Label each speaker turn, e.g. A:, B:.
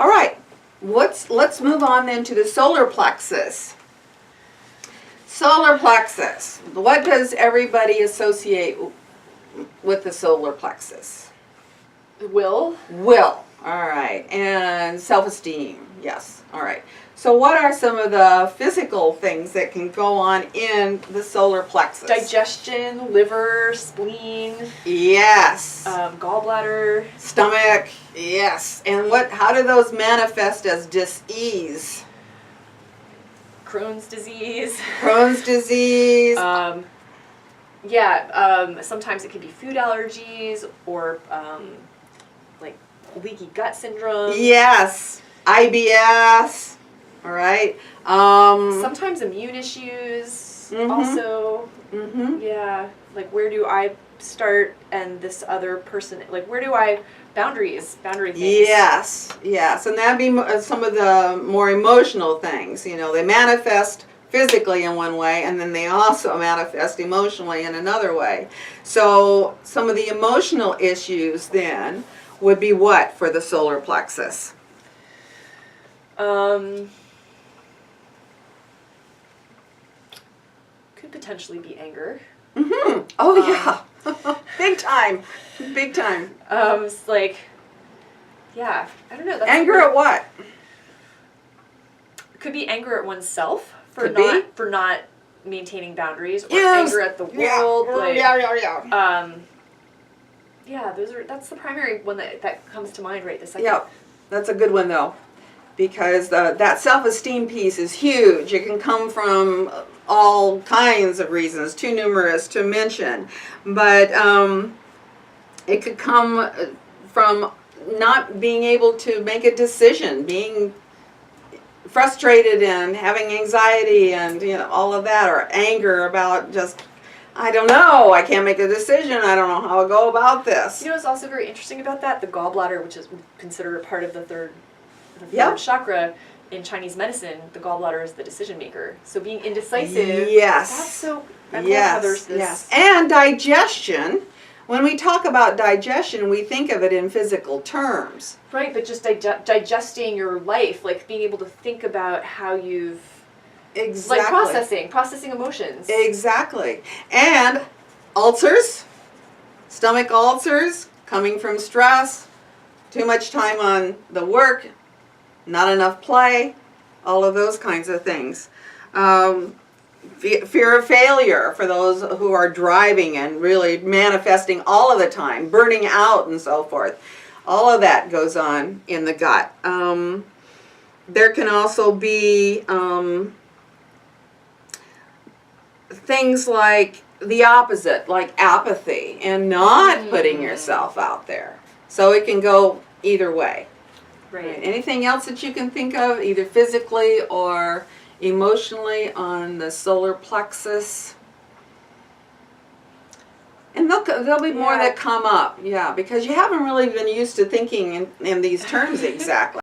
A: All right, let's move on then to the solar plexus. Solar plexus. What does everybody associate with the solar plexus?
B: Will.
A: Will. All right. And self-esteem. Yes. All right. So what are some of the physical things that can go on in the solar plexus?
B: Digestion, liver, spleen.
A: Yes.
B: Gallbladder.
A: Stomach. Yes. And how do those manifest as dis-ease?
B: Crohn's disease.
A: Crohn's disease.
B: Sometimes it could be food allergies or like leaky gut syndrome.
A: Yes. IBS. All right.
B: Sometimes immune issues also. Yeah. Like where do I start and this other person, like where do I, boundary things.
A: Yes. Yes. And that'd be some of the more emotional things. You know, they manifest physically in one way, and then they also manifest emotionally in another way. So some of the emotional issues then would be what for the solar plexus?
B: Could potentially be anger.
A: Oh yeah, big time, big time.
B: It's like, yeah, I don't know. That's
A: Anger at what?
B: Could be anger at oneself for
A: Could
B: for not maintaining boundaries, or
A: Yes.
B: anger at the world.
A: Yeah.
B: Like,
A: Yeah.
B: That's the primary one that comes to mind right this second.
A: Yep, that's a good one though, because that self-esteem piece is huge. It can come from all kinds of reasons, too numerous to mention, but it could come from not being able to make a decision, being frustrated and having anxiety and all of that, or anger about just, I don't know, I can't make a decision, I don't know how to go about this.
B: You know what's also very interesting about that? The gallbladder, which is considered a part of the third chakra, in Chinese medicine, the gallbladder is the decision maker. So being indecisive,
A: yes,
B: that's so, I love
A: yes,
B: how there's this.
A: yes. And digestion, when we talk about digestion, we think of it in physical terms.
B: Right, but just digesting your life, like being able to think about how you've, like processing emotions.
A: Exactly. And ulcers, stomach ulcers, coming from stress, too much time on the work, not enough play, all of those kinds of things. Fear of failure for those who are driving and really manifesting all of the time, burning out and so forth. All of that goes on in the gut. There can also be things like the opposite, like apathy and not putting yourself out there. So it can go either way.
B: Right.
A: Anything else that you can think of, either physically or emotionally, on the solar plexus? And there'll be more that come up, yeah, because you haven't really been used to thinking in these terms exactly.